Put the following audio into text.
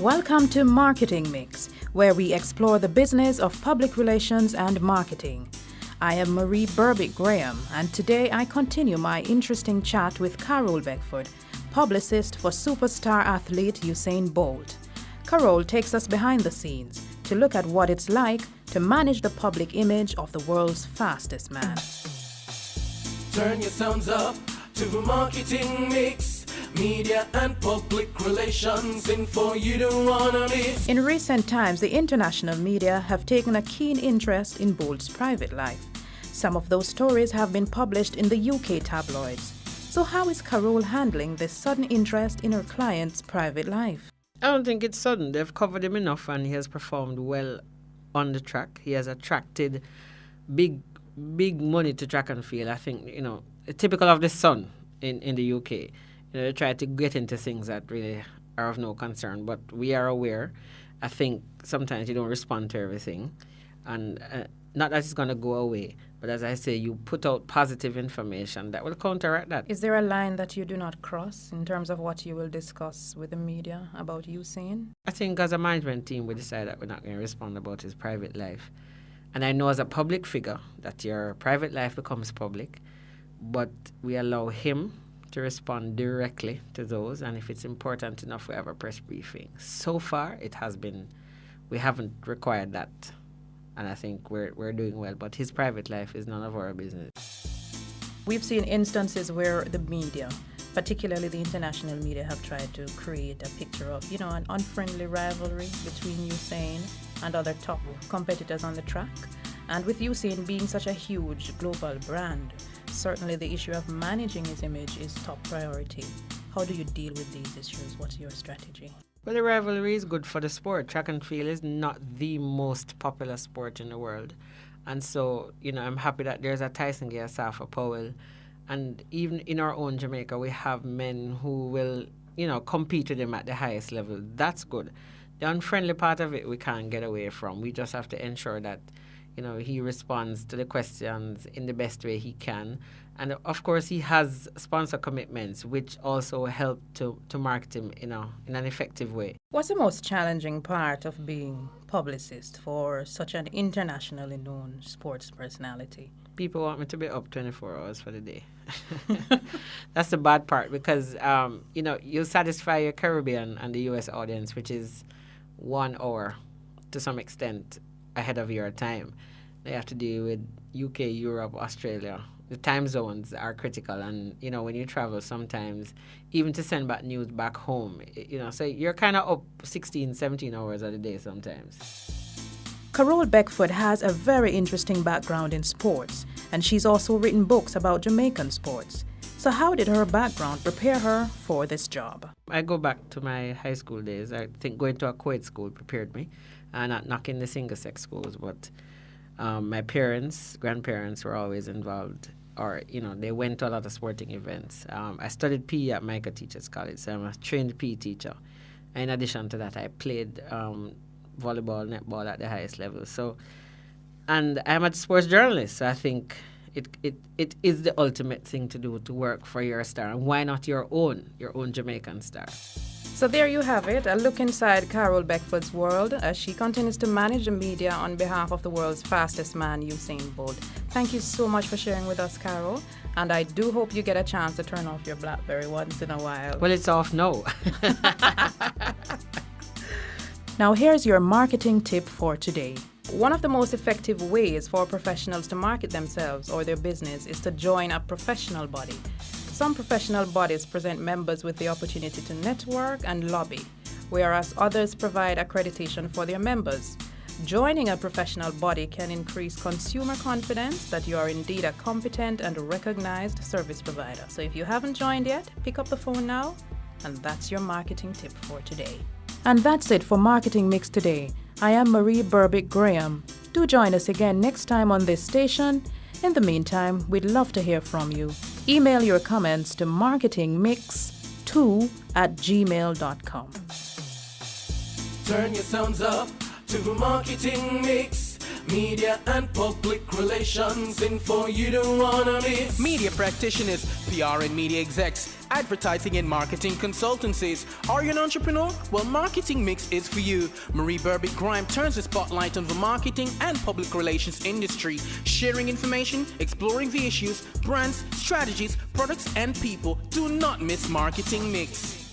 Welcome to Marketing Mix, where we explore the business of public relations and marketing. I am Berbick Graham, and today I continue my interesting chat with Carole Beckford, publicist for superstar athlete Usain Bolt. Carole takes us behind the scenes to look at what it's like to manage the public image of the world's fastest man. Turn your sounds up to the Marketing Mix. Media and public relations info you don't wanna miss. In recent times, the international media have taken a keen interest in Bolt's private life. Some of those stories have been published in the UK tabloids. So how is Carole handling this sudden interest in her client's private life? I don't think it's sudden. They've covered him enough and he has performed well on the track. He has attracted big money to track and field. I think, typical of the Sun in the UK. They try to get into things that really are of no concern, but we are aware. I think sometimes you don't respond to everything, and not that it's going to go away, but as I say, you put out positive information that will counteract that. Is there a line that you do not cross in terms of what you will discuss with the media about Usain? I think as a management team, we decide that we're not going to respond about his private life. And I know as a public figure that your private life becomes public, but we allow him to respond directly to those, and if it's important enough, we have a press briefing. So far, we haven't required that, and I think we're doing well, but his private life is none of our business. We've seen instances where the media, particularly the international media, have tried to create a picture of, an unfriendly rivalry between Usain and other top competitors on the track. And with Usain being such a huge global brand, certainly the issue of managing his image is top priority. How do you deal with these issues? What's your strategy? Well, the rivalry is good for the sport. Track and field is not the most popular sport in the world. And so, I'm happy that there's a Tyson Gay, a Safa Powell. And even in our own Jamaica, we have men who will, compete with him at the highest level. That's good. The unfriendly part of it we can't get away from. We just have to ensure that he responds to the questions in the best way he can. And of course, he has sponsor commitments, which also help to market him in an effective way. What's the most challenging part of being publicist for such an internationally known sports personality? People want me to be up 24 hours for the day. That's the bad part because, you satisfy your Caribbean and the U.S. audience, which is 1 hour to some extent ahead of your time. They have to deal with UK, Europe, Australia. The time zones are critical, and when you travel sometimes, even to send back news back home, so you're kind of up 16, 17 hours of the day sometimes. Carole Beckford has a very interesting background in sports, and she's also written books about Jamaican sports. So how did her background prepare her for this job? I go back to my high school days. I think going to a co-ed school prepared me. Not knocking the single-sex schools, but my grandparents were always involved, or, they went to a lot of sporting events. I studied PE at Micah Teachers College, so I'm a trained PE teacher. In addition to that, I played volleyball, netball at the highest level. So, and I'm a sports journalist, so I think it is the ultimate thing to do, to work for your star. And why not your own Jamaican star? So there you have it, a look inside Carole Beckford's world as she continues to manage the media on behalf of the world's fastest man, Usain Bolt. Thank you so much for sharing with us, Carole, and I do hope you get a chance to turn off your BlackBerry once in a while. Well, it's off now. Now here's your marketing tip for today. One of the most effective ways for professionals to market themselves or their business is to join a professional body. Some professional bodies present members with the opportunity to network and lobby, whereas others provide accreditation for their members. Joining a professional body can increase consumer confidence that you are indeed a competent and recognized service provider. So if you haven't joined yet, pick up the phone now, and that's your marketing tip for today. And that's it for Marketing Mix today. I am Berbick Graham. Do join us again next time on this station. In the meantime, we'd love to hear from you. Email your comments to marketingmix2@gmail.com. Turn your sounds up to the Marketing Mix. Media and public relations, info you don't wanna miss. Media practitioners, PR and media execs, advertising and marketing consultancies. Are you an entrepreneur? Well, Marketing Mix is for you. Marie Berbick Graham turns the spotlight on the marketing and public relations industry, sharing information, exploring the issues, brands, strategies, products, and people. Do not miss Marketing Mix.